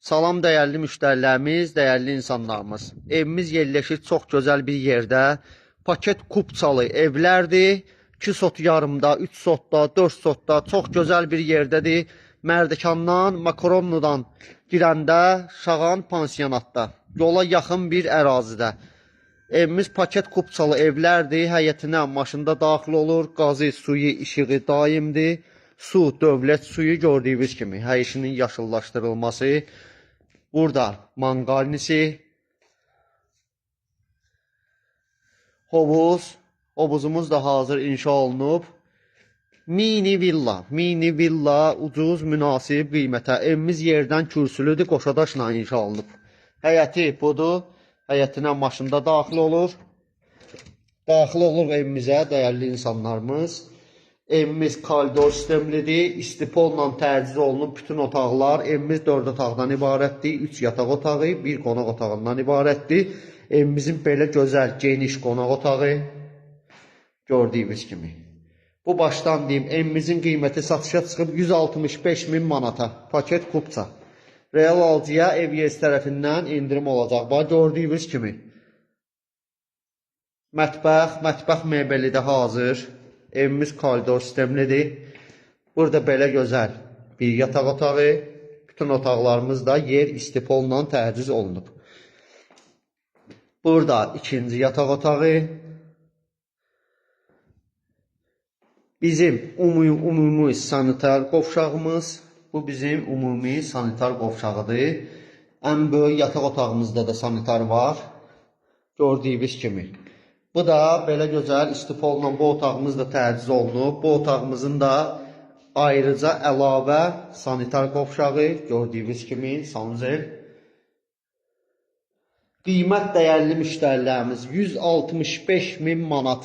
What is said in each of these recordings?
Salam dəyərli müştərilərimiz, dəyərli insanlarımız. Evimiz yerləşir çox gözəl bir yerdə. Paket kupçalı evlərdir. 2 sot yarımda, 3 sotda, 4 sotda çox gözəl bir yerdədir. Mərdəkandan, Makaronludan girəndə Şağan pansionatda. Yola yaxın bir ərazidə. Evimiz paket kupçalı evlərdir. Həyətinə maşında daxil olur. Qazı, suyu, işığı daimdir. Su, dövlət suyu gördüyünüz kimi. Hər işinin yaşıllaşdırılması. Burada mangalnisi, hovuzumuz da hazır inşa olunub. Mini villa ucuz, münasib qiymətə. Evimiz yerdən kürsülüdür, qoşadaşla inşa olunub. Həyəti budur, həyətinə maşında daxil olur. Daxil olur evimizə, dəyərli insanlarımız. Evimiz koridor sistemlidir, istipolla tərciz olunub bütün otaqlar. Evimiz 4 otaqdan ibarətdir, 3 yataq otağı, 1 qonaq otağından ibarətdir. Evimizin belə gözəl, geniş qonaq otağı gördüyünüz kimi. Bu başdan deyim, evimizin qiyməti satışa çıxıb 165 min manata, paket kupça. Real alıcıya ev yezi tərəfindən indirim olacaq. Bax, gördüyünüz kimi. Mətbəx mebeli də hazır. Evimiz koridor sistemlidir. Burada belə gözəl bir yataq otağı. Bütün otaqlarımızda yer istipolla tərciz olunub. Burada ikinci yataq otağı. Bizim umumi sanitar qovşağımız. Bu bizim umumi sanitar qovşağıdır. Ən böyük yataq otağımızda da sanitar var. Gördüyünüz kimi. Bu da belə gözəl istipolla bu otağımız da tərciz olunub. Bu otağımızın da ayrıca əlavə sanitar qovşağı gördüyünüz kimi sanuzel. Qiymət dəyərli müştərilərimiz 165 min manat.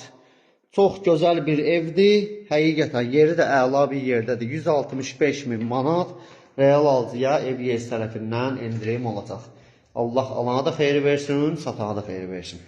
Çox gözəl bir evdir. Həqiqətən yeri də əla bir yerdədir. 165 min manat real alıcıya ev yezi tərəfindən endirim olacaq. Allah alana da xeyir versin, satana da xeyir versin.